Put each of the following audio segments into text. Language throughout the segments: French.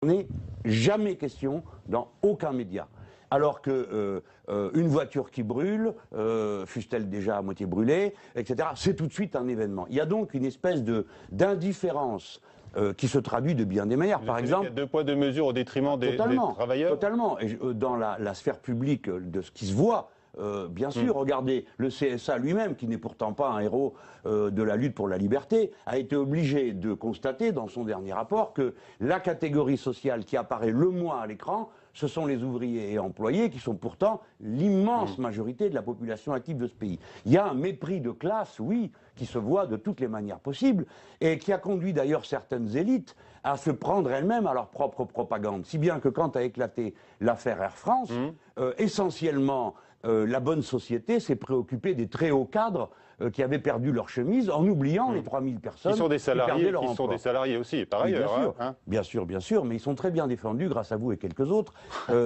n'est jamais question dans aucun média. Alors que une voiture qui brûle, fût-elle déjà à moitié brûlée, etc., c'est tout de suite un événement. Il y a donc une espèce d'indifférence qui se traduit de bien des manières. Par exemple, il y a deux poids, deux mesures au détriment des travailleurs. Totalement. Et dans la sphère publique de ce qui se voit, bien sûr, regardez, le CSA lui-même, qui n'est pourtant pas un héros de la lutte pour la liberté, a été obligé de constater dans son dernier rapport que la catégorie sociale qui apparaît le moins à l'écran, ce sont les ouvriers et employés qui sont pourtant l'immense majorité de la population active de ce pays. Il y a un mépris de classe, oui, qui se voit de toutes les manières possibles et qui a conduit d'ailleurs certaines élites à se prendre elles-mêmes à leur propre propagande. Si bien que quand a éclaté l'affaire Air France, essentiellement, la bonne société s'est préoccupée des très hauts cadres qui avaient perdu leur chemise en oubliant les 3000 personnes qui sont des salariés, qui perdaient leur emploi. Sont des salariés aussi, par ailleurs. Bien sûr, mais ils sont très bien défendus grâce à vous et quelques autres.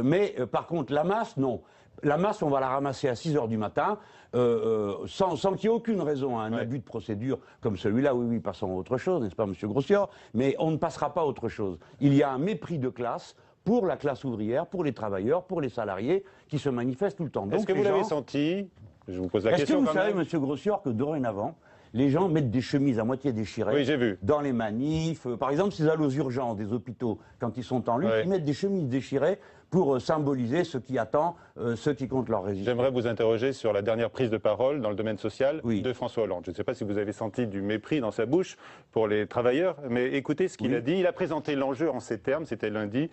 Mais par contre, la masse, non. La masse, on va la ramasser à 6 h du matin, sans qu'il y ait aucune raison à un abus de procédure comme celui-là. Oui, passons à autre chose, n'est-ce pas, M. Grossior? Mais on ne passera pas à autre chose. Il y a un mépris de classe pour la classe ouvrière, pour les travailleurs, pour les salariés, qui se manifestent tout le temps. Est-ce que vous l'avez senti? Je vous pose la question. Est-ce que vous savez, M. Grossior, que dorénavant, les gens mettent des chemises à moitié déchirées dans les manifs. Par exemple, s'ils allent aux urgences des hôpitaux, quand ils sont en lutte, ils mettent des chemises déchirées pour symboliser ce qui attend ceux qui comptent leur résistance. J'aimerais vous interroger sur la dernière prise de parole dans le domaine social de François Hollande. Je ne sais pas si vous avez senti du mépris dans sa bouche pour les travailleurs, mais écoutez ce qu'il a dit. Il a présenté l'enjeu en ces termes, c'était lundi,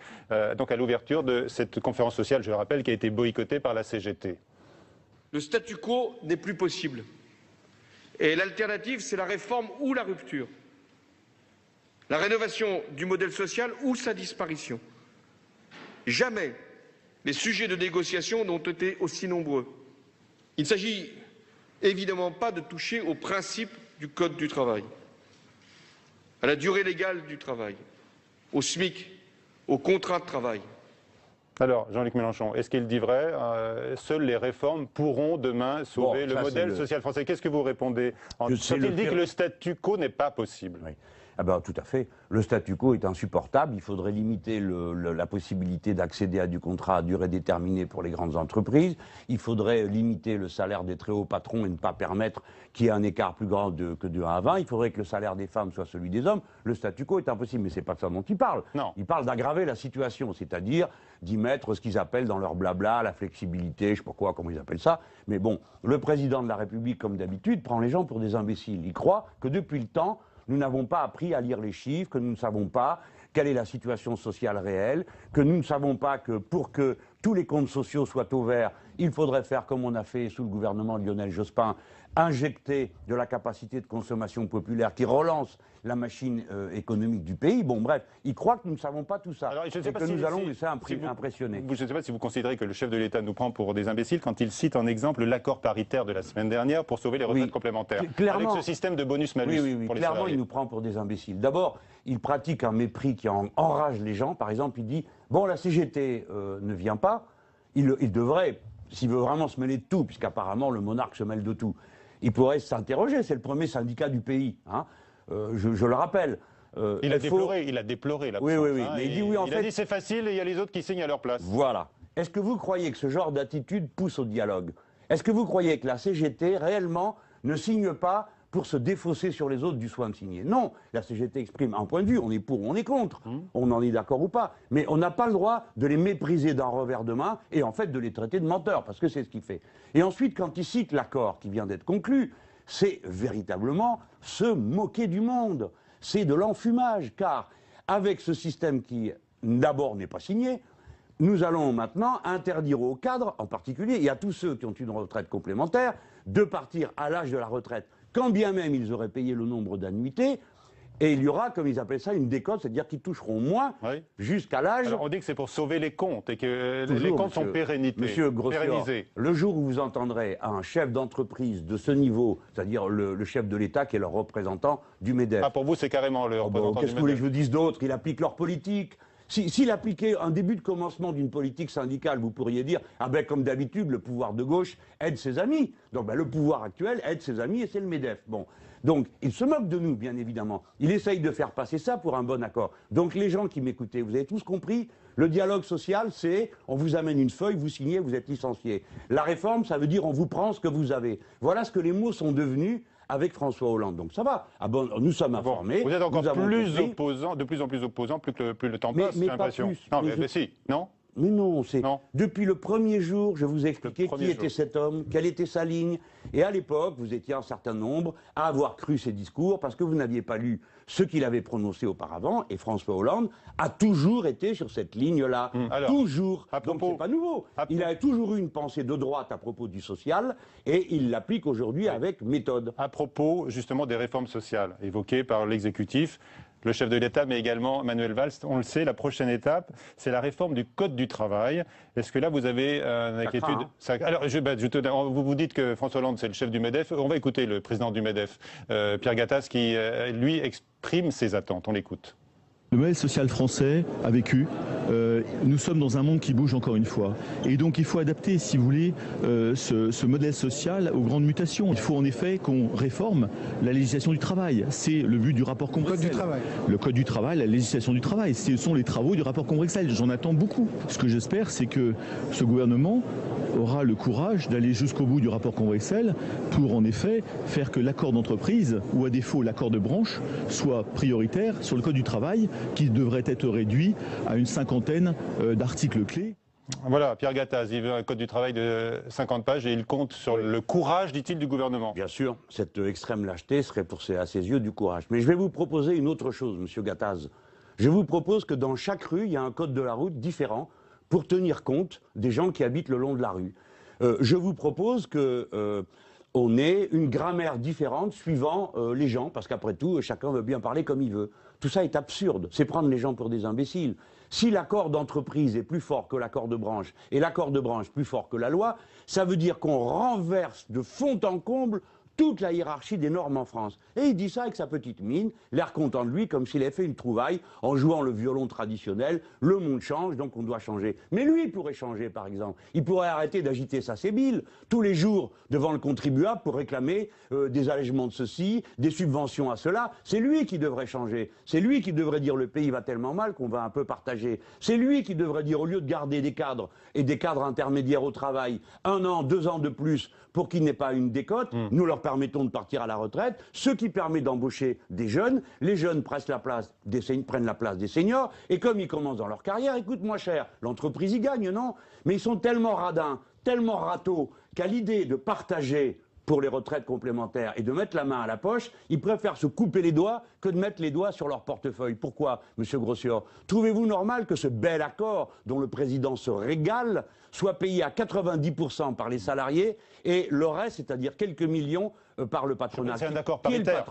donc à l'ouverture de cette conférence sociale, je le rappelle, qui a été boycottée par la CGT. Le statu quo n'est plus possible. Et l'alternative, c'est la réforme ou la rupture. La rénovation du modèle social ou sa disparition. Jamais les sujets de négociation n'ont été aussi nombreux. Il ne s'agit évidemment pas de toucher au principe du Code du travail, à la durée légale du travail, au SMIC, au contrat de travail. Alors, Jean-Luc Mélenchon, est-ce qu'il dit vrai? Seules les réformes pourront demain sauver le modèle social français. Qu'est-ce que vous répondez quand il dit que le statu quo n'est pas possible? Ah ben, tout à fait. Le statu quo est insupportable. Il faudrait limiter la possibilité d'accéder à du contrat à durée déterminée pour les grandes entreprises. Il faudrait limiter le salaire des très hauts patrons et ne pas permettre qu'il y ait un écart plus grand que de 1 à 20. Il faudrait que le salaire des femmes soit celui des hommes. Le statu quo est impossible, mais c'est pas de ça dont il parle. Non. Il parle d'aggraver la situation, c'est-à-dire d'y mettre ce qu'ils appellent dans leur blabla la flexibilité, je sais pas quoi, comment ils appellent ça. Mais bon, le président de la République, comme d'habitude, prend les gens pour des imbéciles. Il croit que depuis le temps, nous n'avons pas appris à lire les chiffres, que nous ne savons pas quelle est la situation sociale réelle, que nous ne savons pas que pour que tous les comptes sociaux soient au vert, il faudrait faire comme on a fait sous le gouvernement de Lionel Jospin, injecter de la capacité de consommation populaire qui relance la machine économique du pays. Bon, bref, il croit que nous ne savons pas tout ça. Alors, je ne sais pas si nous allons laisser impressionner. Je ne sais pas si vous considérez que le chef de l'État nous prend pour des imbéciles quand il cite en exemple l'accord paritaire de la semaine dernière pour sauver les retraites complémentaires. Clairement, avec ce système de bonus-malus pour les clairement, salariés. il nous prend pour des imbéciles. D'abord, il pratique un mépris qui enrage les gens. Par exemple, il dit « Bon, la CGT ne vient pas. » Il devrait, s'il veut vraiment se mêler de tout, puisqu'apparemment le monarque se mêle de tout, il pourrait s'interroger. C'est le premier syndicat du pays, hein. Je le rappelle. Il a déploré l'absence. Oui, mais il dit oui, il a dit c'est facile et il y a les autres qui signent à leur place. Voilà. Est-ce que vous croyez que ce genre d'attitude pousse au dialogue? Est-ce que vous croyez que la CGT, réellement, ne signe pas pour se défausser sur les autres du soin de signer? Non, la CGT exprime un point de vue, on est pour ou on est contre, on en est d'accord ou pas, mais on n'a pas le droit de les mépriser d'un revers de main et en fait de les traiter de menteurs, parce que c'est ce qu'il fait. Et ensuite, quand il cite l'accord qui vient d'être conclu, c'est véritablement se moquer du monde, c'est de l'enfumage, car avec ce système qui, d'abord, n'est pas signé, nous allons maintenant interdire aux cadres, en particulier, et à tous ceux qui ont une retraite complémentaire, de partir à l'âge de la retraite, quand bien même ils auraient payé le nombre d'annuités, et il y aura, comme ils appellent ça, une décote, c'est-à-dire qu'ils toucheront moins jusqu'à l'âge... Alors on dit que c'est pour sauver les comptes, et que les comptes sont Monsieur Grossior, le jour où vous entendrez un chef d'entreprise de ce niveau, c'est-à-dire le chef de l'État qui est leur représentant du MEDEF... Ah, pour vous, c'est carrément le représentant du MEDEF. Qu'est-ce que vous voulez que je vous dise d'autre? Il applique leur politique. S'il appliquait un début de commencement d'une politique syndicale, vous pourriez dire, ah ben comme d'habitude, le pouvoir de gauche aide ses amis. Donc ben, le pouvoir actuel aide ses amis et c'est le MEDEF. Bon. Donc, il se moque de nous, bien évidemment. Il essaye de faire passer ça pour un bon accord. Donc, les gens qui m'écoutaient, vous avez tous compris, le dialogue social, c'est on vous amène une feuille, vous signez, vous êtes licencié. La réforme, ça veut dire on vous prend ce que vous avez. Voilà ce que les mots sont devenus avec François Hollande. Donc ça va. Ah bon, nous sommes informés. Vous êtes encore plus compris. opposant, de plus en plus opposant, plus le temps passe, j'ai l'impression. Non, mais si, non. Mais non, Non. depuis le premier jour, je vous ai expliqué qui était cet homme, quelle était sa ligne. Et à l'époque, vous étiez un certain nombre à avoir cru ses discours parce que vous n'aviez pas lu ce qu'il avait prononcé auparavant. Et François Hollande a toujours été sur cette ligne-là. Toujours. Donc c'est pas nouveau. Il a toujours eu une pensée de droite à propos du social et il l'applique aujourd'hui avec méthode. À propos justement des réformes sociales évoquées par l'exécutif, le chef de l'État, mais également Manuel Valls, on le sait, la prochaine étape, c'est la réforme du Code du travail. Est-ce que là, vous avez une inquiétude? Alors, vous vous dites que François Hollande, c'est le chef du MEDEF. On va écouter le président du MEDEF, Pierre Gattaz, qui, lui, exprime ses attentes. On l'écoute. Le modèle social français a vécu. Nous sommes dans un monde qui bouge encore une fois. Et donc il faut adapter, si vous voulez, ce modèle social aux grandes mutations. Il faut en effet qu'on réforme la législation du travail. C'est le but du rapport Combrexel. Le Code du travail, la législation du travail. Ce sont les travaux du rapport Combrexel. J'en attends beaucoup. Ce que j'espère, c'est que ce gouvernement aura le courage d'aller jusqu'au bout du rapport Combrexel pour en effet faire que l'accord d'entreprise, ou à défaut l'accord de branche, soit prioritaire sur le Code du travail, qui devrait être réduit à une cinquantaine d'articles clés. Voilà, Pierre Gattaz, il veut un code du travail de 50 pages et il compte sur le courage, dit-il, du gouvernement. Bien sûr, cette extrême lâcheté serait à ses yeux du courage. Mais je vais vous proposer une autre chose, monsieur Gattaz. Je vous propose que dans chaque rue, il y a un code de la route différent pour tenir compte des gens qui habitent le long de la rue. Je vous propose que on ait une grammaire différente suivant les gens, parce qu'après tout, chacun veut bien parler comme il veut. Tout ça est absurde, c'est prendre les gens pour des imbéciles. Si l'accord d'entreprise est plus fort que l'accord de branche, et l'accord de branche plus fort que la loi, ça veut dire qu'on renverse de fond en comble toute la hiérarchie des normes en France. Et il dit ça avec sa petite mine, l'air content de lui, comme s'il avait fait une trouvaille en jouant le violon traditionnel. Le monde change, donc on doit changer. Mais lui, il pourrait changer, par exemple. Il pourrait arrêter d'agiter sa sébile tous les jours devant le contribuable pour réclamer des allègements de ceci, des subventions à cela. C'est lui qui devrait changer. C'est lui qui devrait dire le pays va tellement mal qu'on va un peu partager. C'est lui qui devrait dire, au lieu de garder des cadres et des cadres intermédiaires au travail, 1 an, 2 ans de plus pour qu'il n'ait pas une décote, nous leur permettons de partir à la retraite, ce qui permet d'embaucher des jeunes. Les jeunes prennent la place des seniors, et comme ils commencent dans leur carrière, ils coûtent moins cher. L'entreprise y gagne, non? Mais ils sont tellement radins, tellement râteaux, qu'à l'idée de partager pour les retraites complémentaires et de mettre la main à la poche, ils préfèrent se couper les doigts que de mettre les doigts sur leur portefeuille. Pourquoi, monsieur Grossior? Trouvez-vous normal que ce bel accord, dont le président se régale, soit payé à 90% par les salariés et le reste, c'est-à-dire quelques millions, par le patronat? C'est un accord paritaire,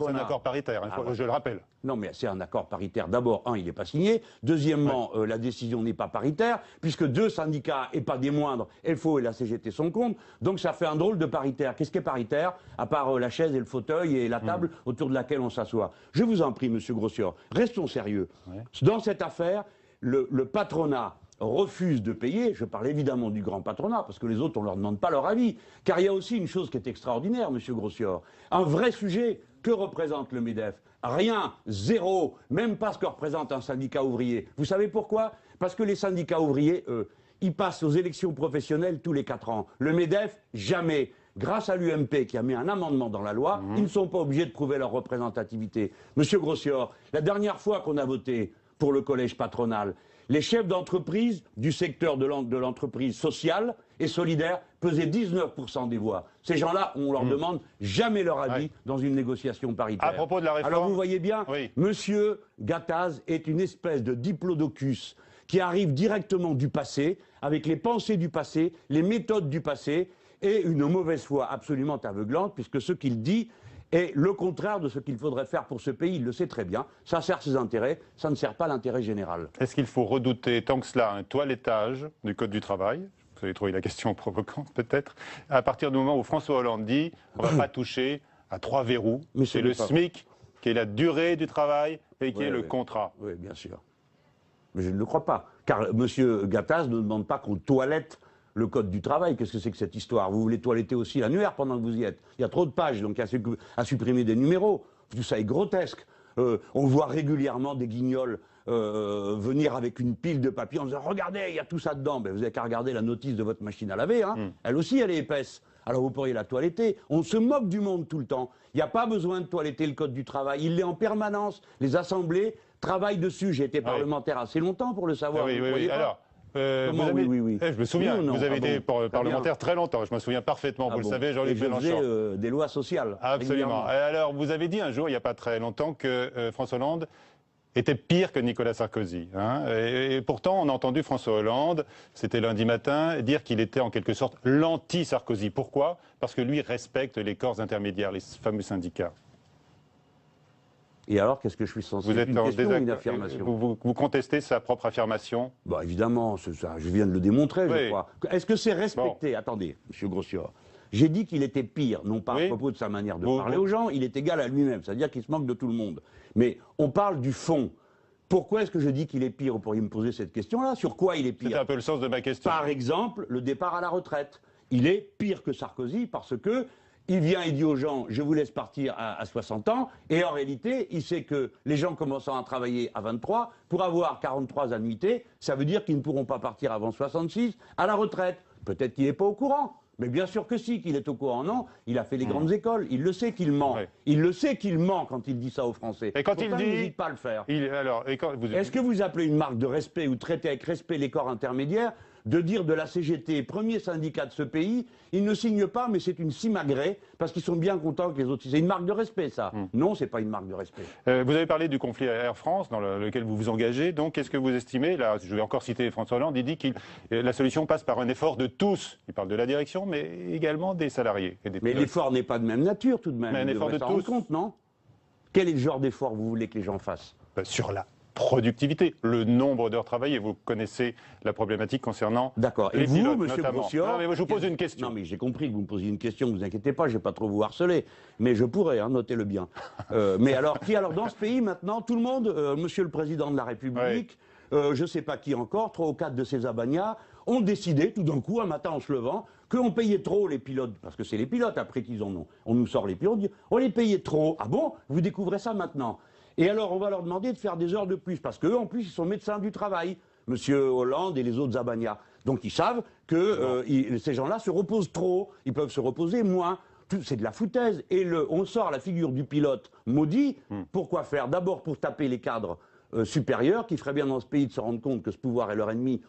je le rappelle. Non, mais c'est un accord paritaire. D'abord, il n'est pas signé. Deuxièmement, la décision n'est pas paritaire, puisque 2 syndicats, et pas des moindres, LFO et la CGT, sont contre. Donc ça fait un drôle de paritaire. Qu'est-ce qui est paritaire, à part la chaise et le fauteuil et la table autour de laquelle on s'assoit? Je vous en prie, monsieur Grossior, restons sérieux. Ouais. Dans cette affaire, le patronat refuse de payer. Je parle évidemment du grand patronat, parce que les autres, on ne leur demande pas leur avis. Car il y a aussi une chose qui est extraordinaire, monsieur Grossior. Un vrai sujet. Que représente le MEDEF? Rien, zéro, même pas ce que représente un syndicat ouvrier. Vous savez pourquoi? Parce que les syndicats ouvriers, ils passent aux élections professionnelles tous les 4 ans. Le MEDEF, jamais. Grâce à l'UMP qui a mis un amendement dans la loi, ils ne sont pas obligés de prouver leur représentativité. Monsieur Grossior, la dernière fois qu'on a voté pour le collège patronal, les chefs d'entreprise du secteur de l'entreprise sociale et solidaire pesaient 19% des voix. Ces gens-là, on leur demande jamais leur avis dans une négociation paritaire. À propos de la réforme... Alors vous voyez bien, monsieur Gattaz est une espèce de diplodocus qui arrive directement du passé, avec les pensées du passé, les méthodes du passé, et une mauvaise foi absolument aveuglante, puisque ce qu'il dit est le contraire de ce qu'il faudrait faire pour ce pays. Il le sait très bien. Ça sert ses intérêts, ça ne sert pas l'intérêt général. Est-ce qu'il faut redouter tant que cela un toilettage du Code du travail? Vous avez trouvé la question provocante peut-être. À partir du moment où François Hollande dit on ne va pas toucher à 3 verrous, c'est le SMIC qui est la durée du travail et qui est le contrat. Oui, bien sûr. Mais je ne le crois pas. Car M. Gattaz ne demande pas qu'on toilette le Code du travail. Qu'est-ce que c'est que cette histoire? Vous voulez toiletter aussi l'annuaire pendant que vous y êtes? Il y a trop de pages, donc à supprimer des numéros. tout ça est grotesque. On voit régulièrement des guignols venir avec une pile de papier en disant « Regardez, il y a tout ça dedans ». Ben, vous n'avez qu'à regarder la notice de votre machine à laver. Hein. Elle aussi, elle est épaisse. Alors vous pourriez la toiletter. On se moque du monde tout le temps. Il n'y a pas besoin de toiletter le code du travail. Il l'est en permanence. Les assemblées travaillent dessus. J'ai été parlementaire assez longtemps pour le savoir. Oui. Alors, oui. Je me souviens, vous avez été parlementaire très longtemps, je me souviens parfaitement, vous le savez, Jean-Luc Mélenchon. Je faisais des lois sociales. Absolument. Alors, vous avez dit un jour, il n'y a pas très longtemps, que François Hollande était pire que Nicolas Sarkozy. Hein, et pourtant, on a entendu François Hollande, c'était lundi matin, dire qu'il était en quelque sorte l'anti-Sarkozy. Pourquoi? Parce que lui respecte les corps intermédiaires, les fameux syndicats. Et alors, qu'est-ce que je suis censé Vous êtes une question ou une affirmation? Vous contestez sa propre affirmation? Bah, évidemment, ça, je viens de le démontrer, je crois. Est-ce que c'est respecté? Attendez, M. Grossior. J'ai dit qu'il était pire, non pas à propos de sa manière de parler aux gens, il est égal à lui-même, c'est-à-dire qu'il se moque de tout le monde. Mais on parle du fond. Pourquoi est-ce que je dis qu'il est pire? Vous pourriez me poser cette question-là. Sur quoi il est pire? C'est un peu le sens de ma question. Par exemple, le départ à la retraite. Il est pire que Sarkozy parce que il vient et dit aux gens, je vous laisse partir à 60 ans, et en réalité, il sait que les gens commençant à travailler à 23, pour avoir 43 annuités, ça veut dire qu'ils ne pourront pas partir avant 66 à la retraite. Peut-être qu'il n'est pas au courant, mais bien sûr que si, qu'il est au courant. Non, il a fait les grandes écoles, il le sait qu'il ment. Il le sait qu'il ment quand il dit ça aux Français. Et quand pourtant, il n'hésite pas à le faire. Est-ce que vous appelez une marque de respect ou traiter avec respect les corps intermédiaires de dire de la CGT, premier syndicat de ce pays, ils ne signent pas, mais c'est une simagrée, parce qu'ils sont bien contents que les autres... C'est une marque de respect, ça. Non, c'est pas une marque de respect. Vous avez parlé du conflit à Air France, dans lequel vous vous engagez. Donc, qu'est-ce que vous estimez? Là, je vais encore citer François Hollande, il dit que la solution passe par un effort de tous. Il parle de la direction, mais également des salariés. Et des mais l'effort n'est pas de même nature, tout de même. Mais un effort de tous. Compte, non? Quel est le genre d'effort que vous voulez que les gens fassent? Sur la productivité, le nombre d'heures travaillées. Vous connaissez la problématique concernant les pilotes, monsieur Grossior? Non, mais moi, je vous pose une question. Non, mais j'ai compris que vous me posiez une question, ne vous inquiétez pas, je ne vais pas trop vous harceler. Mais je pourrais, hein, notez-le bien. Mais alors, dans ce pays, maintenant, tout le monde, monsieur le Président de la République, je ne sais pas qui encore, 3 ou 4 de ces abagnats, ont décidé, tout d'un coup, un matin en se levant, qu'on payait trop les pilotes, parce que c'est les pilotes après qu'ils en ont. On nous sort les pilotes, on les payait trop. Ah bon? Vous découvrez ça maintenant? Et alors, on va leur demander de faire des heures de plus, parce qu'eux, en plus, ils sont médecins du travail, monsieur Hollande et les autres abagnats. Donc, ils savent que ces gens-là se reposent trop, ils peuvent se reposer moins. C'est de la foutaise. Et on sort la figure du pilote maudit. Pourquoi faire? D'abord pour taper les cadres supérieurs, qui feraient bien dans ce pays de se rendre compte que ce pouvoir est leur ennemi,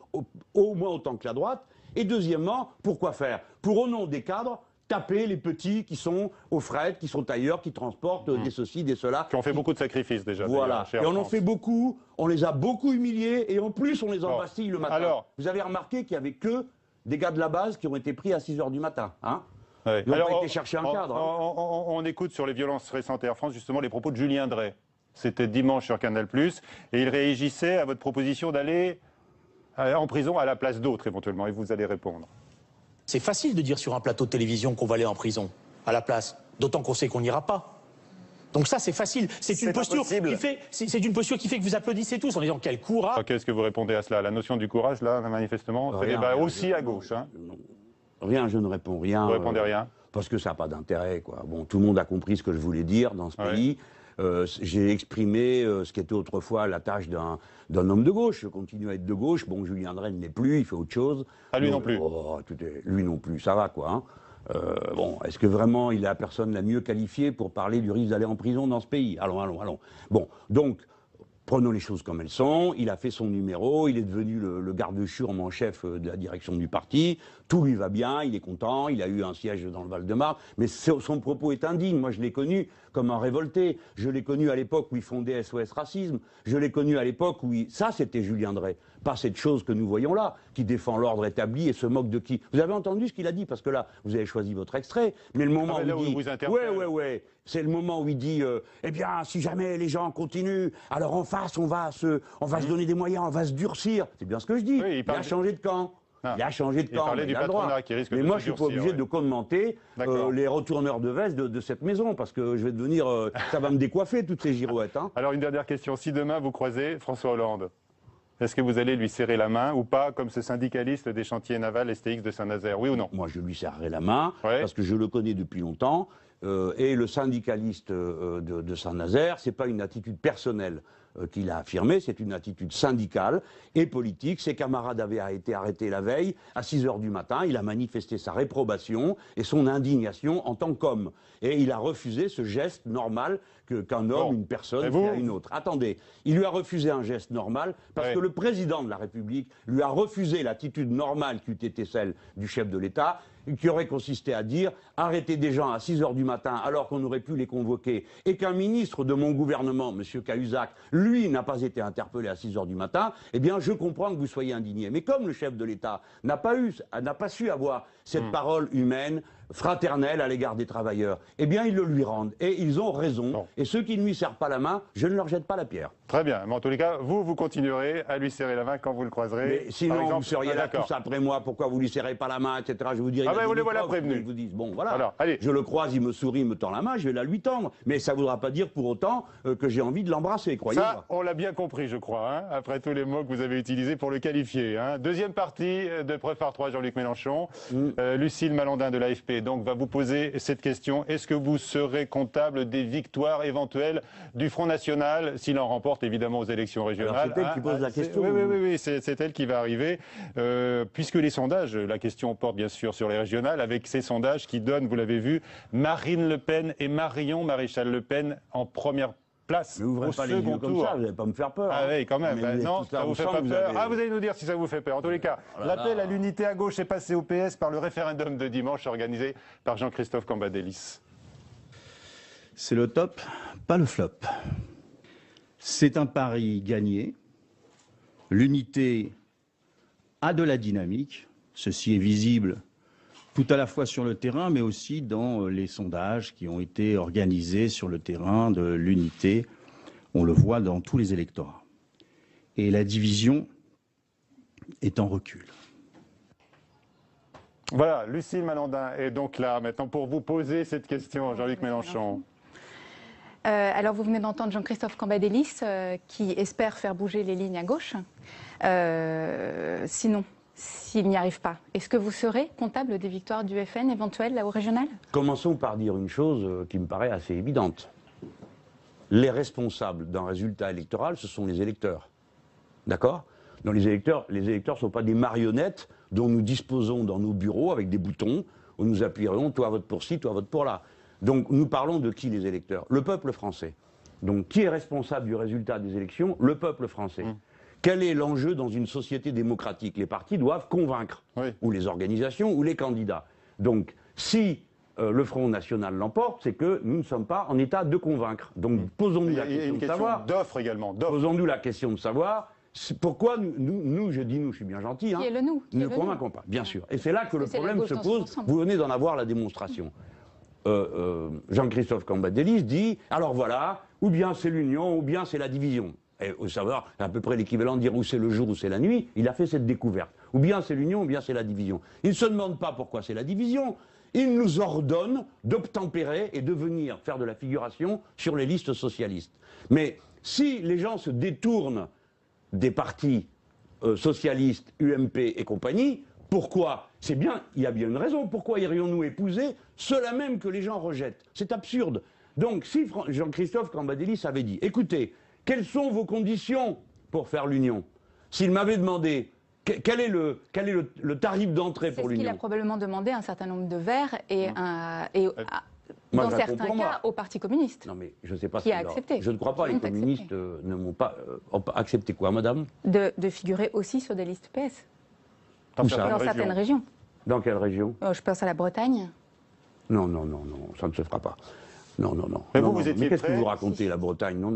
au moins autant que la droite. Et deuxièmement, pourquoi faire? Pour, au nom des cadres, taper les petits qui sont au fret, qui sont ailleurs, qui transportent des ceci, des cela. Qui ont fait beaucoup de sacrifices déjà. Voilà. Et on en fait beaucoup, on les a beaucoup humiliés, et en plus on les embastille le matin. Alors, vous avez remarqué qu'il n'y avait que des gars de la base qui ont été pris à 6 h du matin. Hein, ils n'ont pas été chercher un cadre. On écoute sur les violences récentes à Air France justement les propos de Julien Drey. C'était dimanche sur Canal+, et il réagissait à votre proposition d'aller en prison à la place d'autres éventuellement, et vous allez répondre. C'est facile de dire sur un plateau de télévision qu'on va aller en prison, à la place, d'autant qu'on sait qu'on n'ira pas. Donc ça, c'est facile. C'est une posture qui fait que vous applaudissez tous en disant quel courage. Qu'est-ce que vous répondez à cela? La notion du courage, là, manifestement, c'est aussi à gauche. Hein. Rien, je ne réponds rien. Vous répondez rien? Parce que ça n'a pas d'intérêt, quoi. Bon, tout le monde a compris ce que je voulais dire dans ce pays. J'ai exprimé ce qui était autrefois la tâche d'un homme de gauche. Je continue à être de gauche. Bon, Julien Drey ne l'est plus, il fait autre chose. Ah, lui non plus. Lui non plus, ça va, quoi. Hein. Bon, est-ce que vraiment il est la personne la mieux qualifiée pour parler du risque d'aller en prison dans ce pays? Allons. Bon, donc, prenons les choses comme elles sont. Il a fait son numéro, il est devenu le garde-churme en chef de la direction du parti. Tout lui va bien, il est content, il a eu un siège dans le Val-de-Marne. Mais son propos est indigne. Moi, je l'ai connu comme un révolté. Je l'ai connu à l'époque où il fondait SOS Racisme. Je l'ai connu à l'époque où ça, c'était Julien Drey. Pas cette chose que nous voyons là, qui défend l'ordre établi et se moque de qui. Vous avez entendu ce qu'il a dit? Parce que là, vous avez choisi votre extrait. Mais le moment où il dit... Ouais. C'est le moment où il dit eh bien, si jamais les gens continuent, alors en face, on va se donner des moyens, on va se durcir. C'est bien ce que je dis. Il a changé de camp. Il a changé de camp. Il parlait du patronat qui risque de se durcir. Mais moi, je ne suis pas obligé de commenter les retourneurs de veste de cette maison, parce que je vais devenir... ça va me décoiffer, toutes ces girouettes. Hein. Alors, une dernière question. Si demain, vous croisez François Hollande, est-ce que vous allez lui serrer la main ou pas, comme ce syndicaliste des chantiers navals STX de Saint-Nazaire? Oui ou non? Moi, je lui serrerai la main, parce que je le connais depuis longtemps. et le syndicaliste de Saint-Nazaire, ce n'est pas une attitude personnelle qu'il a affirmée, c'est une attitude syndicale et politique. Ses camarades avaient été arrêtés la veille à 6 h du matin. Il a manifesté sa réprobation et son indignation en tant qu'homme. Et il a refusé ce geste normal qu'un homme, une personne, fait à une autre. Attendez, il lui a refusé un geste normal parce que le président de la République lui a refusé l'attitude normale qui eût été celle du chef de l'État, qui aurait consisté à dire arrêter des gens à 6 h du matin alors qu'on aurait pu les convoquer, et qu'un ministre de mon gouvernement, M. Cahuzac, lui n'a pas été interpellé à 6 h du matin, eh bien je comprends que vous soyez indigné. Mais comme le chef de l'État n'a pas su avoir cette parole humaine, fraternelle à l'égard des travailleurs, eh bien ils le lui rendent. Et ils ont raison. Bon. Et ceux qui ne lui serrent pas la main, je ne leur jette pas la pierre. Très bien. Mais en tous les cas, vous continuerez à lui serrer la main quand vous le croiserez. Mais sinon, vous seriez là tous après moi, pourquoi vous lui serrez pas la main, etc. Je vous dirais. Ah ben vous les voilà prévenus. Ils vous disent, bon voilà, alors, allez. Je le croise, il me sourit, il me tend la main, je vais la lui tendre. Mais ça ne voudra pas dire pour autant que j'ai envie de l'embrasser, croyez-moi. Ça, on l'a bien compris, je crois, hein, après tous les mots que vous avez utilisés pour le qualifier. Hein. Deuxième partie de Preuve par 3, Jean-Luc Mélenchon. Lucille Malandin de l'AFP donc, va vous poser cette question. Est-ce que vous serez comptable des victoires éventuelles du Front National s'il en remporte évidemment aux élections régionales? C'est elle qui pose la question. Oui, c'est elle qui va arriver. Puisque les sondages, la question porte bien sûr sur les régionales, avec ces sondages qui donnent, vous l'avez vu, Marine Le Pen et Marion Maréchal LePen en première place. Mais ouvrez pas les yeux comme ça, vous n'allez pas me faire peur. Ah oui, quand même. Non, ça vous fait pas peur. Ah, vous allez nous dire si ça vous fait peur. En tous les cas, l'appel à l'unité à gauche est passé au PS par le référendum de dimanche organisé par Jean-Christophe Cambadélis. C'est le top, pas le flop. C'est un pari gagné. L'unité a de la dynamique. Ceci est visible tout à la fois sur le terrain, mais aussi dans les sondages qui ont été organisés sur le terrain de l'unité. On le voit dans tous les électorats. Et la division est en recul. Voilà, Lucille Malandin est donc là maintenant pour vous poser cette question, Jean-Luc Mélenchon. Alors vous venez d'entendre Jean-Christophe Cambadélis qui espère faire bouger les lignes à gauche. Sinon, s'il n'y arrive pas, est-ce que vous serez comptable des victoires du FN éventuelles là, au régional? Commençons par dire une chose qui me paraît assez évidente. Les responsables d'un résultat électoral, ce sont les électeurs. D'accord? Donc les électeurs ne sont pas des marionnettes dont nous disposons dans nos bureaux avec des boutons où nous appuierons toi vote pour ci, toi vote pour là. Donc nous parlons de qui, les électeurs? Le peuple français. Donc qui est responsable du résultat des élections? Le peuple français. Quel est l'enjeu dans une société démocratique? Les partis doivent convaincre, ou les organisations, ou les candidats. Donc si le Front National l'emporte, c'est que nous ne sommes pas en état de convaincre. Donc posons-nous la question de savoir. D'offre également. Posons-nous la question de savoir pourquoi nous, je dis nous, je suis bien gentil, qui est le nous, ne convainquons pas, bien sûr. Et c'est là que le problème se pose. Vous venez d'en avoir la démonstration. Jean-Christophe Cambadélis dit, alors voilà, ou bien c'est l'union, ou bien c'est la division. Et au savoir, à peu près l'équivalent de dire où c'est le jour ou c'est la nuit, il a fait cette découverte. Ou bien c'est l'union, ou bien c'est la division. Il ne se demande pas pourquoi c'est la division. Il nous ordonne d'obtempérer et de venir faire de la figuration sur les listes socialistes. Mais si les gens se détournent des partis socialistes, UMP et compagnie, pourquoi? C'est bien, il y a bien une raison. Pourquoi irions-nous épouser ceux-là même que les gens rejettent? C'est absurde. Donc si Jean-Christophe Cambadélis avait dit, écoutez, quelles sont vos conditions pour faire l'union? S'il m'avait demandé quel est le tarif d'entrée pour l'union? C'est ce qu'il a probablement demandé un certain nombre de verts et dans certains cas au Parti communiste. Non mais je ne sais pas qui a accepté. Je ne crois pas. Les communistes ne m'ont pas accepté quoi, madame? De figurer aussi sur des listes PS. Dans certaines régions. Dans quelle région? Je pense à la Bretagne. Non, ça ne se fera pas. Non. Mais vous étiez qu'est-ce que vous racontez, la Bretagne? Non.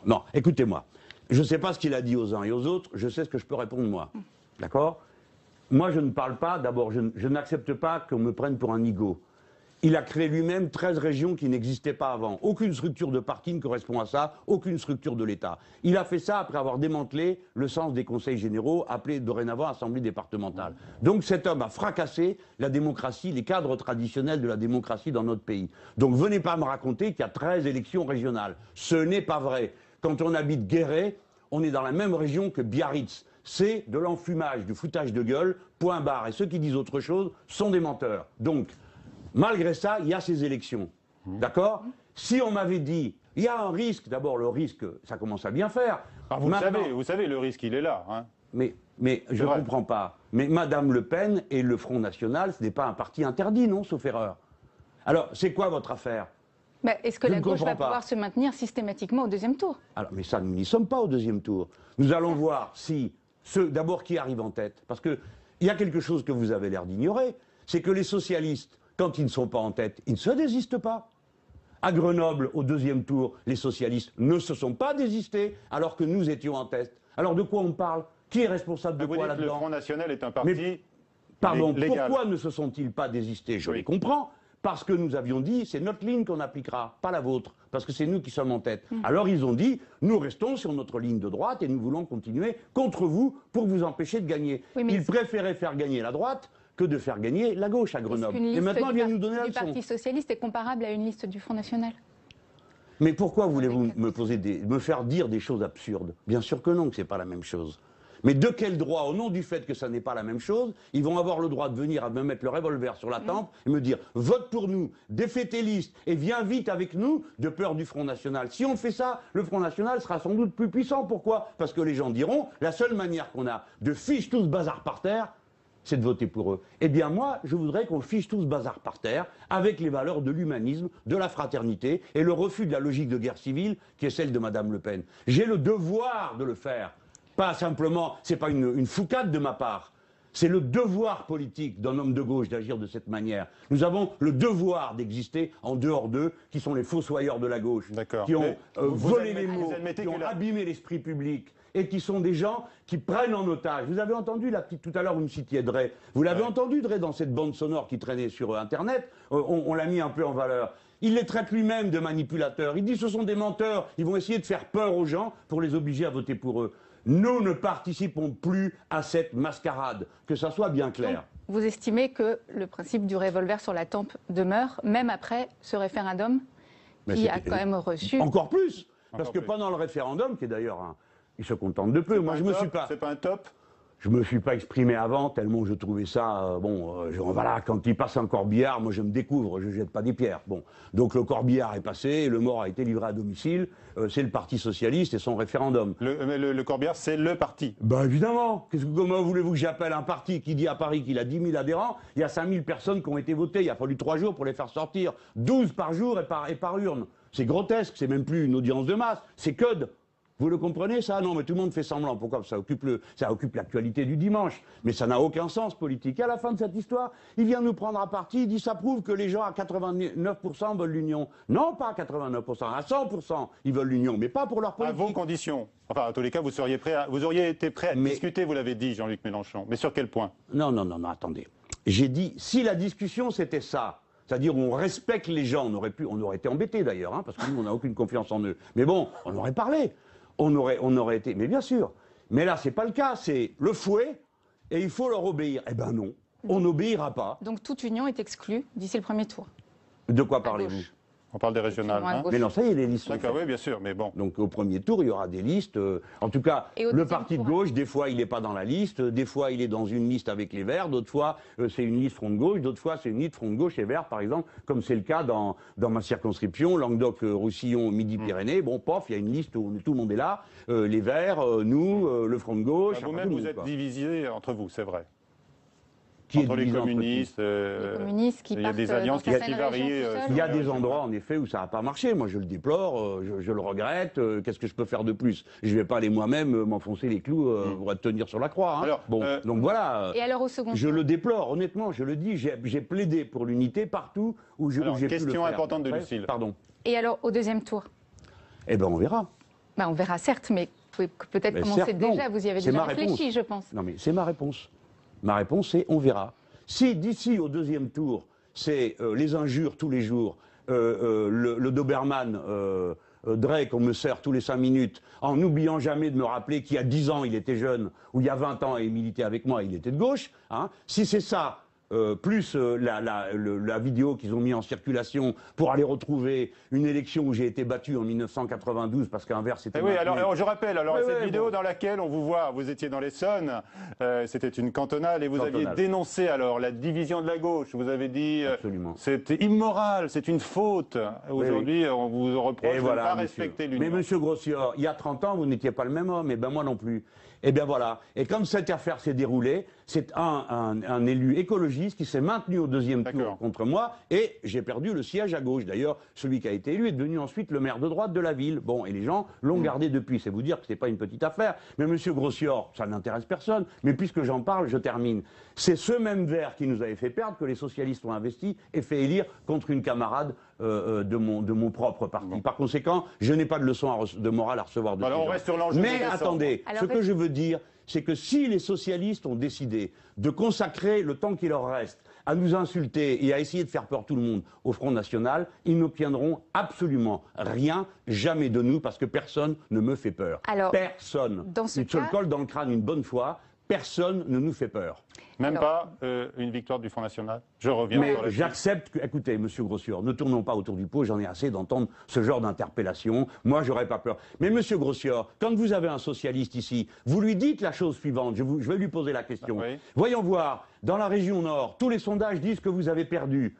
Non, écoutez-moi. Je ne sais pas ce qu'il a dit aux uns et aux autres, je sais ce que je peux répondre moi. D'accord? Moi, je ne parle pas, d'abord, je n'accepte pas qu'on me prenne pour un nigaud. Il a créé lui-même 13 régions qui n'existaient pas avant. Aucune structure de parti ne correspond à ça, aucune structure de l'État. Il a fait ça après avoir démantelé le sens des conseils généraux, appelés dorénavant assemblées départementales. Donc cet homme a fracassé la démocratie, les cadres traditionnels de la démocratie dans notre pays. Donc venez pas me raconter qu'il y a 13 élections régionales. Ce n'est pas vrai. Quand on habite Guéret, on est dans la même région que Biarritz. C'est de l'enfumage, du foutage de gueule, point barre. Et ceux qui disent autre chose sont des menteurs. Donc, Malgré ça, il y a ces élections. D'accord? Si on m'avait dit, il y a un risque, d'abord le risque, ça commence à bien faire. Alors vous savez, le risque, il est là. Hein. Mais je ne comprends pas. Mais Madame Le Pen et le Front National, ce n'est pas un parti interdit, non, sauf erreur. Alors, c'est quoi votre affaire? Est-ce que la gauche va pouvoir se maintenir systématiquement au deuxième tour? Alors, mais ça, nous n'y sommes pas au deuxième tour. Nous allons voir si ceux, d'abord, qui arrivent en tête. Parce qu'il y a quelque chose que vous avez l'air d'ignorer, c'est que les socialistes, quand ils ne sont pas en tête, ils ne se désistent pas. À Grenoble, au deuxième tour, les socialistes ne se sont pas désistés alors que nous étions en tête. Alors de quoi on parle? Qui est responsable de quoi là-dedans? Le Front National est un parti pardon, légal. Pourquoi ne se sont-ils pas désistés? Je les comprends. Parce que nous avions dit, c'est notre ligne qu'on appliquera, pas la vôtre, parce que c'est nous qui sommes en tête. Alors ils ont dit, nous restons sur notre ligne de droite et nous voulons continuer contre vous pour vous empêcher de gagner. Ils préféraient faire gagner la droite que de faire gagner la gauche à Grenoble. Et maintenant, ils viennent nous donner la leçon. Le Parti socialiste est comparable à une liste du Front National. Mais pourquoi voulez-vous me faire dire des choses absurdes? Bien sûr que non, que ce n'est pas la même chose. Mais de quel droit, au nom du fait que ça n'est pas la même chose, ils vont avoir le droit de venir à me mettre le revolver sur la tempe et me dire « vote pour nous, défais tes listes et viens vite avec nous » de peur du Front National. Si on fait ça, le Front National sera sans doute plus puissant. Pourquoi? Parce que les gens diront « la seule manière qu'on a de fiche tout ce bazar par terre, c'est de voter pour eux ». Eh bien moi, je voudrais qu'on fiche tout ce bazar par terre avec les valeurs de l'humanisme, de la fraternité et le refus de la logique de guerre civile qui est celle de Madame Le Pen. J'ai le devoir de le faire. Pas simplement, c'est pas une foucade de ma part. C'est le devoir politique d'un homme de gauche d'agir de cette manière. Nous avons le devoir d'exister en dehors d'eux, qui sont les fossoyeurs de la gauche, qui ont volé les mots, qui ont abîmé l'esprit public, et qui sont des gens qui prennent en otage. Vous avez entendu, tout à l'heure, vous me citiez Drey. Vous l'avez entendu, Drey, dans cette bande sonore qui traînait sur Internet. On l'a mis un peu en valeur. Il les traite lui-même de manipulateurs. Il dit ce sont des menteurs. Ils vont essayer de faire peur aux gens pour les obliger à voter pour eux. Nous ne participons plus à cette mascarade, que ça soit bien clair. Donc, vous estimez que le principe du revolver sur la tempe demeure, même après ce référendum qui a quand même reçu... Encore plus, parce que pendant le référendum, qui est d'ailleurs... il se contente de peu. Moi, je me suis pas... C'est pas un top? Je me suis pas exprimé avant, tellement je trouvais ça... voilà, quand il passe un corbillard, moi je me découvre, je jette pas des pierres. Bon, donc le corbillard est passé, et le mort a été livré à domicile, c'est le Parti Socialiste et son référendum. Le corbillard, c'est le parti? Ben évidemment. Comment voulez-vous que j'appelle un parti qui dit à Paris qu'il a 10 000 adhérents? Il y a 5 000 personnes qui ont été votées, il a fallu 3 jours pour les faire sortir. 12 par jour et par urne. C'est grotesque, c'est même plus une audience de masse, c'est CUD. Vous le comprenez ça? Non, mais tout le monde fait semblant. Pourquoi? Ça occupe l'actualité du dimanche. Mais ça n'a aucun sens politique. Et à la fin de cette histoire, il vient nous prendre à partie, il dit ça prouve que les gens à 89% veulent l'union. Non, pas à 89%, à 100% ils veulent l'union, mais pas pour leur politique. À vos conditions. Enfin, en tous les cas, vous auriez été prêt à discuter, vous l'avez dit, Jean-Luc Mélenchon. Mais sur quel point? Non, attendez. J'ai dit, si la discussion c'était ça, c'est-à-dire on respecte les gens, on aurait été embêtés d'ailleurs, parce que nous on n'a aucune confiance en eux. Mais bon, on aurait parlé. On aurait été... Mais bien sûr. Mais là, c'est pas le cas. C'est le fouet et il faut leur obéir. Eh ben non, on n'obéira pas. Donc toute union est exclue d'ici le premier tour. De quoi parlez-vous? On parle des régionales. Hein. Mais non, ça y est, les listes sont faites. Oui, bien sûr, mais bon. Donc au premier tour, il y aura des listes. En tout cas, le parti de gauche, des fois, il n'est pas dans la liste. Des fois, il est dans une liste avec les Verts. D'autres fois, c'est une liste Front de gauche. D'autres fois, c'est une liste Front de gauche et Verts, par exemple, comme c'est le cas dans ma circonscription, Languedoc-Roussillon, Midi-Pyrénées. Bon, pof, il y a une liste où tout le monde est là. Les Verts, nous, le Front de gauche. Vous-même, vous êtes divisés entre vous, c'est vrai. Qui entre les communistes, qui il y a des alliances qui varient. Il y a des endroits, en effet, où ça n'a pas marché. Moi, je le déplore, je le regrette. Qu'est-ce que je peux faire de plus? Je ne vais pas aller moi-même m'enfoncer les clous pour tenir sur la croix. Hein. Alors, donc voilà. Et alors, au second je le déplore, honnêtement, je le dis. J'ai plaidé pour l'unité partout où j'ai pu le faire. Question importante de Lucile. Pardon. Et alors, au deuxième tour? Eh bien, on verra. On verra, certes, mais vous pouvez peut-être commencer déjà. Vous y avez déjà réfléchi, je pense. Non, mais c'est ma réponse. Ma réponse, c'est on verra. Si d'ici au deuxième tour, c'est les injures tous les jours, le Doberman, Drey qu'on me sert tous les 5 minutes, en n'oubliant jamais de me rappeler qu'il y a 10 ans, il était jeune, ou il y a 20 ans, il militait avec moi, il était de gauche, hein, si c'est ça, plus la vidéo qu'ils ont mis en circulation pour aller retrouver une élection où j'ai été battu en 1992 parce qu'un verre s'était oui, alors je rappelle, cette vidéo dans laquelle on vous voit, vous étiez dans l'Essonne, c'était une cantonale et vous aviez dénoncé alors la division de la gauche. Vous avez dit c'est immoral, c'est une faute. Aujourd'hui, on vous reproche de ne pas respecter l'union. Mais monsieur Grossior, il y a 30 ans, vous n'étiez pas le même homme, et ben moi non plus. Et bien voilà. Et comme cette affaire s'est déroulée, c'est un élu écologiste qui s'est maintenu au deuxième tour contre moi, et j'ai perdu le siège à gauche. D'ailleurs, celui qui a été élu est devenu ensuite le maire de droite de la ville. Bon, et les gens l'ont gardé depuis. C'est vous dire que ce n'est pas une petite affaire. Mais monsieur Grossior, ça n'intéresse personne. Mais puisque j'en parle, je termine. C'est ce même vert qui nous avait fait perdre que les socialistes ont investi et fait élire contre une camarade de mon propre parti. Par conséquent, je n'ai pas de leçon de morale à recevoir de ces gens. On reste sur l'enjeu. Mais attendez, ce que je veux dire, c'est que si les socialistes ont décidé de consacrer le temps qui leur reste à nous insulter et à essayer de faire peur tout le monde au Front National, ils n'obtiendront absolument rien, jamais de nous, parce que personne ne me fait peur. Alors, personne. Ils se le collent dans le crâne une bonne fois. Personne ne nous fait peur. Même pas une victoire du Front National. Je reviens. Mais j'accepte que, écoutez, monsieur Grossior, ne tournons pas autour du pot, j'en ai assez d'entendre ce genre d'interpellation. Moi, j'aurais pas peur. Mais monsieur Grossior, quand vous avez un socialiste ici, vous lui dites la chose suivante, je vais lui poser la question. Voyons voir, dans la région Nord, tous les sondages disent que vous avez perdu.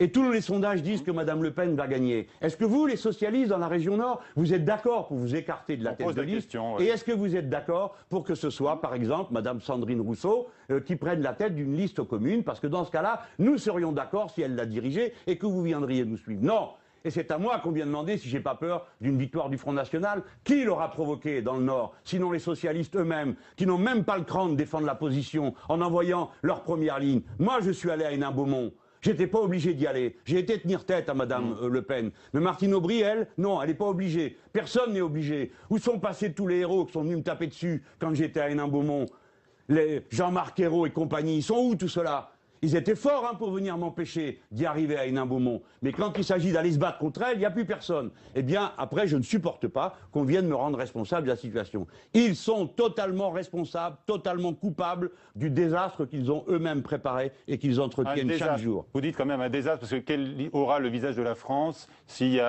Et tous les sondages disent que Mme Le Pen va gagner. Est-ce que vous, les socialistes dans la région Nord, vous êtes d'accord pour vous écarter de la tête de liste? Et est-ce que vous êtes d'accord pour que ce soit, par exemple, Mme Sandrine Rousseau qui prenne la tête d'une liste commune? Parce que dans ce cas-là, nous serions d'accord si elle la dirigeait et que vous viendriez nous suivre. Non! Et c'est à moi qu'on vient demander si j'ai pas peur d'une victoire du Front National. Qui l'aura provoqué dans le Nord? Sinon les socialistes eux-mêmes, qui n'ont même pas le cran de défendre la position en envoyant leur première ligne. Moi, je suis allé à Hénin-Beaumont. J'étais pas obligé d'y aller. J'ai été tenir tête à Mme Le Pen. Mais Martine Aubry, elle, non, elle n'est pas obligée. Personne n'est obligé. Où sont passés tous les héros qui sont venus me taper dessus quand j'étais à Hénin-Beaumont? Les Jean-Marc Ayrault et compagnie, ils sont où tout cela? Ils étaient forts pour venir m'empêcher d'y arriver à Hénin-Beaumont. Mais quand il s'agit d'aller se battre contre elle, il n'y a plus personne. Eh bien, après, je ne supporte pas qu'on vienne me rendre responsable de la situation. Ils sont totalement responsables, totalement coupables du désastre qu'ils ont eux-mêmes préparé et qu'ils entretiennent chaque jour. Vous dites quand même un désastre, parce que quel aura le visage de la France si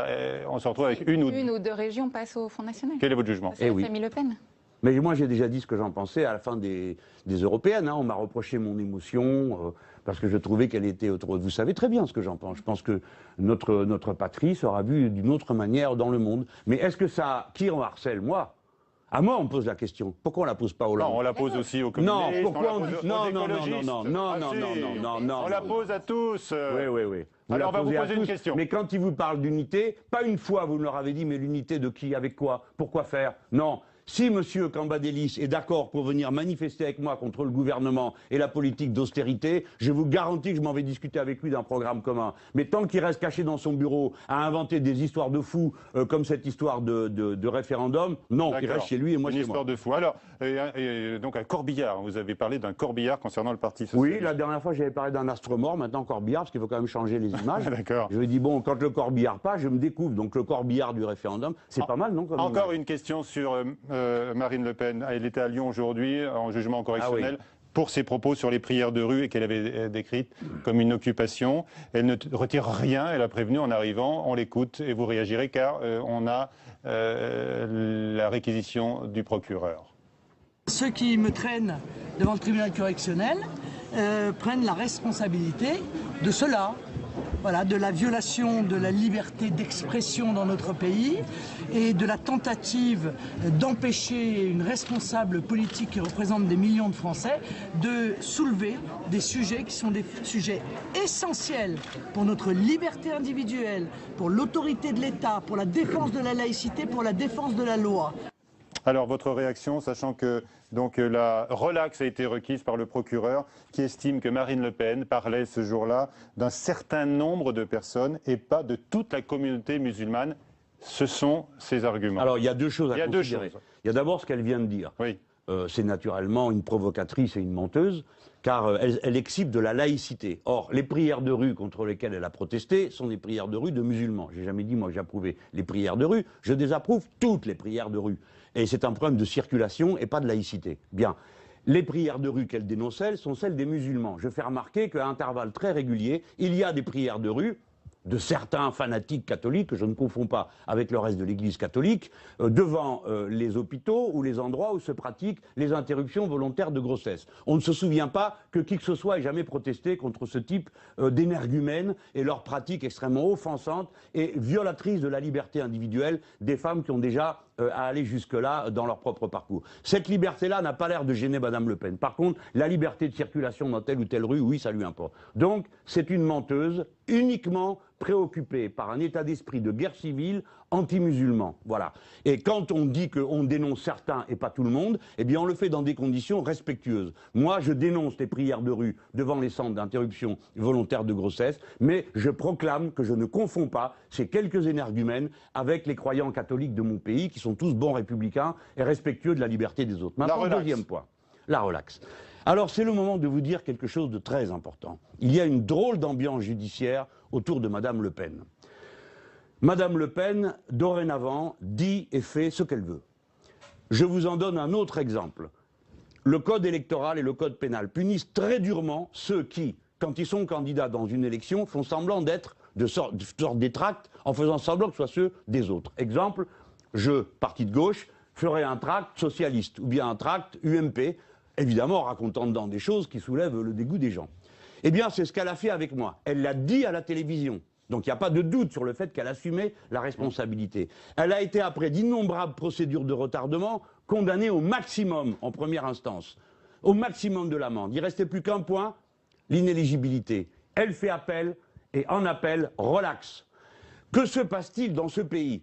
on se retrouve avec une ou deux régions passent au Front National? Quel est votre jugement? C'est la famille Le Pen. Mais moi, j'ai déjà dit ce que j'en pensais à la fin des européennes. On m'a reproché mon émotion parce que je trouvais qu'elle était autre. Vous savez très bien ce que j'en pense. Je pense que notre patrie sera vue d'une autre manière dans le monde. Mais est-ce que ça... Qui en harcèle? Moi? À moi, on me pose la question. Pourquoi on la pose pas aux Hollande? Non, on la pose aussi aux communistes. Non, pourquoi non. On la pose à tous. Oui. Alors, on va vous poser une question. Mais quand ils vous parlent d'unité, pas une fois vous leur avez dit, mais l'unité de qui? Avec quoi? Pourquoi faire? Non. Si M. Cambadélis est d'accord pour venir manifester avec moi contre le gouvernement et la politique d'austérité, je vous garantis que je m'en vais discuter avec lui d'un programme commun. Mais tant qu'il reste caché dans son bureau à inventer des histoires de fous comme cette histoire de référendum, non, il reste chez lui et moi chez moi. Une histoire de fous. Alors, donc à Corbillard, vous avez parlé d'un Corbillard concernant le Parti socialiste. Oui, la dernière fois j'avais parlé d'un astre mort, maintenant Corbillard, parce qu'il faut quand même changer les images. D'accord. Je lui ai dit, bon, quand le Corbillard passe, je me découvre. Donc le Corbillard du référendum, c'est pas mal, non? Encore une question sur... Marine Le Pen, elle était à Lyon aujourd'hui en jugement correctionnel pour ses propos sur les prières de rue et qu'elle avait décrites comme une occupation. Elle ne retire rien, elle a prévenu en arrivant, on l'écoute et vous réagirez car on a la réquisition du procureur. Ceux qui me traînent devant le tribunal correctionnel prennent la responsabilité de cela. Voilà, de la violation de la liberté d'expression dans notre pays et de la tentative d'empêcher une responsable politique qui représente des millions de Français de soulever des sujets qui sont des sujets essentiels pour notre liberté individuelle, pour l'autorité de l'État, pour la défense de la laïcité, pour la défense de la loi. Alors, votre réaction, sachant que donc, la relaxe a été requise par le procureur qui estime que Marine Le Pen parlait ce jour-là d'un certain nombre de personnes et pas de toute la communauté musulmane. Ce sont ses arguments. Alors, il y a deux choses à considérer. Il y a d'abord ce qu'elle vient de dire. Oui. C'est naturellement une provocatrice et une menteuse, car elle exhibe de la laïcité. Or, les prières de rue contre lesquelles elle a protesté sont des prières de rue de musulmans. J'ai jamais dit, moi, j'approuvais les prières de rue. Je désapprouve toutes les prières de rue. Et c'est un problème de circulation et pas de laïcité. Bien. Les prières de rue qu'elle dénonçait sont celles des musulmans. Je fais remarquer qu'à intervalles très réguliers, il y a des prières de rue de certains fanatiques catholiques, que je ne confonds pas avec le reste de l'Église catholique, devant les hôpitaux ou les endroits où se pratiquent les interruptions volontaires de grossesse. On ne se souvient pas que qui que ce soit ait jamais protesté contre ce type d'énergumènes et leurs pratiques extrêmement offensantes et violatrices de la liberté individuelle des femmes qui ont déjà à aller jusque-là dans leur propre parcours. Cette liberté-là n'a pas l'air de gêner Madame Le Pen. Par contre, la liberté de circulation dans telle ou telle rue, oui, ça lui importe. Donc, c'est une menteuse uniquement préoccupée par un état d'esprit de guerre civile anti-musulman. Voilà. Et quand on dit qu'on dénonce certains et pas tout le monde, eh bien on le fait dans des conditions respectueuses. Moi, je dénonce les prières de rue devant les centres d'interruption volontaire de grossesse, mais je proclame que je ne confonds pas ces quelques énergumènes avec les croyants catholiques de mon pays, qui sont tous bons républicains et respectueux de la liberté des autres. Maintenant, deuxième point, la relaxe. Alors, c'est le moment de vous dire quelque chose de très important. Il y a une drôle d'ambiance judiciaire autour de Madame Le Pen. Madame Le Pen, dorénavant, dit et fait ce qu'elle veut. Je vous en donne un autre exemple. Le code électoral et le code pénal punissent très durement ceux qui, quand ils sont candidats dans une élection, font semblant d'être de sorte des tracts en faisant semblant que ce soit ceux des autres. Exemple, je, parti de gauche, ferai un tract socialiste ou bien un tract UMP, évidemment racontant dedans des choses qui soulèvent le dégoût des gens. Eh bien, c'est ce qu'elle a fait avec moi. Elle l'a dit à la télévision. Donc il n'y a pas de doute sur le fait qu'elle assumait la responsabilité. Elle a été, après d'innombrables procédures de retardement, condamnée au maximum en première instance, au maximum de l'amende. Il ne restait plus qu'un point, l'inéligibilité. Elle fait appel, et en appel, relaxe. Que se passe-t-il dans ce pays?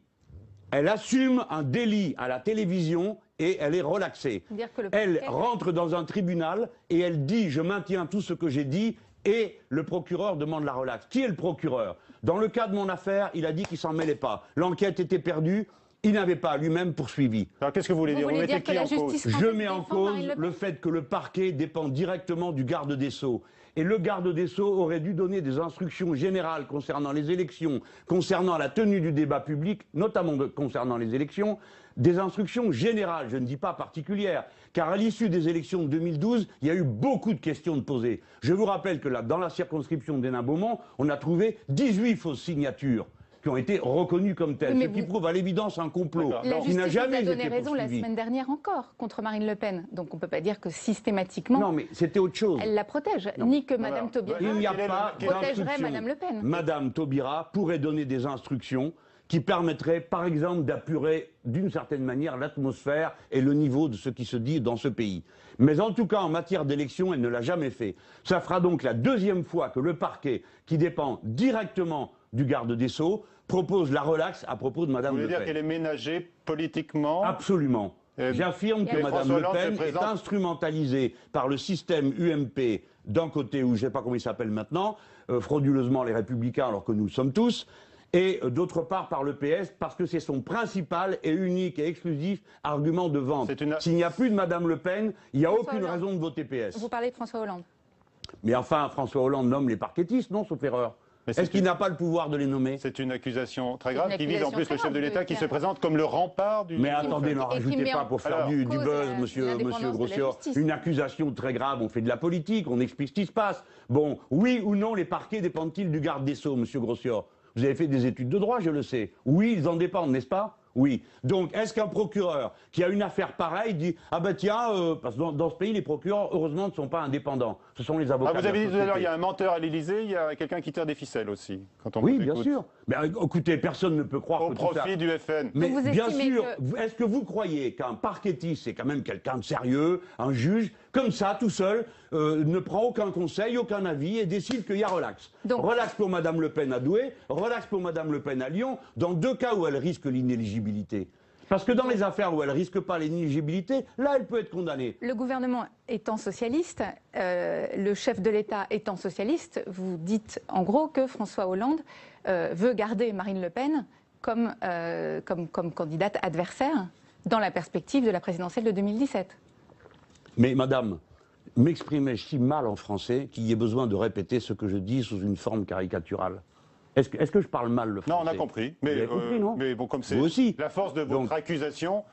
Elle assume un délit à la télévision et elle est relaxée. Elle rentre dans un tribunal et elle dit « je maintiens tout ce que j'ai dit » et le procureur demande la relaxe. Qui est le procureur? Dans le cas de mon affaire, il a dit qu'il s'en mêlait pas. L'enquête était perdue, il n'avait pas lui-même poursuivi. Alors qu'est-ce que vous voulez dire? Vous mettez qui en cause? Je mets en cause le fait que le parquet dépend directement du garde des Sceaux. Et le garde des Sceaux aurait dû donner des instructions générales concernant les élections, concernant la tenue du débat public, notamment concernant les élections, des instructions générales, je ne dis pas particulières, car à l'issue des élections de 2012, il y a eu beaucoup de questions de posées. Je vous rappelle que là, dans la circonscription d'Hénin-Beaumont, on a trouvé 18 fausses signatures qui ont été reconnues comme telles, ce qui prouve à l'évidence un complot qui n'a jamais été poursuivi. La justice vous a donné raison la semaine dernière encore contre Marine Le Pen, donc on ne peut pas dire que systématiquement... Non, mais c'était autre chose. Elle la protège, ni que Madame Taubira protégerait Madame Le Pen. Madame Taubira pourrait donner des instructions qui permettraient, par exemple, d'apurer d'une certaine manière l'atmosphère et le niveau de ce qui se dit dans ce pays. Mais en tout cas, en matière d'élection, elle ne l'a jamais fait. Ça fera donc la deuxième fois que le parquet, qui dépend directement du garde des Sceaux, propose la relaxe à propos de Madame Le Pen. Vous voulez dire qu'elle est ménagée politiquement? Absolument. J'affirme que Madame Le Pen est instrumentalisée par le système UMP d'un côté, où je ne sais pas comment il s'appelle maintenant, frauduleusement les Républicains alors que nous le sommes tous, et d'autre part par le PS, parce que c'est son principal et unique et exclusif argument de vente. S'il n'y a plus de Madame Le Pen, il n'y a aucune raison de voter PS. Vous parlez de François Hollande. Mais enfin, François Hollande nomme les parquetistes, non, sauf erreur. Est-ce qu'il n'a pas le pouvoir de les nommer? C'est une accusation très grave qui vise en plus le chef de l'État qui se présente comme le rempart du... Mais attendez, n'en rajoutez pas pour faire du buzz, monsieur Grossior. Une accusation très grave, on fait de la politique, on explique ce qui se passe. Bon, oui ou non, les parquets dépendent-ils du garde des Sceaux, monsieur Grossior? Vous avez fait des études de droit, je le sais. Oui, ils en dépendent, n'est-ce pas? Oui. Donc, est-ce qu'un procureur qui a une affaire pareille dit « Ah ben tiens, parce que dans ce pays, les procureurs, heureusement, ne sont pas indépendants. Ce sont les avocats. » Vous avez dit tout à l'heure, il y a un menteur à l'Élysée, il y a quelqu'un qui tire des ficelles aussi. Quand on oui, bien sûr. Mais écoutez, personne ne peut croire que tout ça... Au profit du FN. Mais bien sûr, est-ce que vous croyez qu'un parquetiste, c'est quand même quelqu'un de sérieux, un juge, comme ça, tout seul, ne prend aucun conseil, aucun avis et décide qu'il y a relax. Donc, relax pour Madame Le Pen à Douai, relax pour Madame Le Pen à Lyon, dans deux cas où elle risque l'inéligibilité. Parce que dans les affaires où elle ne risque pas l'éligibilité, là, elle peut être condamnée. Le gouvernement étant socialiste, le chef de l'État étant socialiste, vous dites en gros que François Hollande veut garder Marine Le Pen comme candidate adversaire dans la perspective de la présidentielle de 2017. Mais madame, m'exprimais-je si mal en français qu'il y ait besoin de répéter ce que je dis sous une forme caricaturale? Est-ce que je parle mal le français? Non, on a compris. Mais, compris, non? Mais bon, comme c'est la force de votre accusation,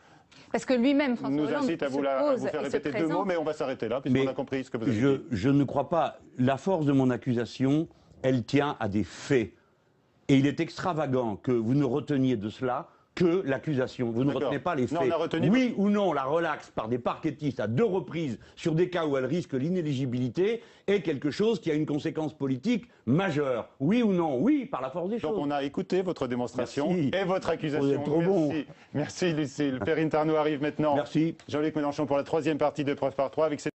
Parce que lui-même, François nous Hollande, incite à vous faire répéter 2 mots, mais on va s'arrêter là, puisqu'on a compris ce que vous avez dit. Je ne crois pas. La force de mon accusation, elle tient à des faits. Et il est extravagant que vous ne reteniez de cela que l'accusation. Vous ne retenez pas les faits. Oui ou non, la relaxe par des parquettistes à 2 reprises sur des cas où elle risque l'inéligibilité est quelque chose qui a une conséquence politique majeure. Oui ou non? Oui, par la force des choses. Donc on a écouté votre démonstration et votre accusation. Vous êtes trop bon. Merci Lucile. Perrine Tarnaud arrive maintenant. Merci. Jean-Luc Mélenchon pour la 3e partie de Preuve par 3 avec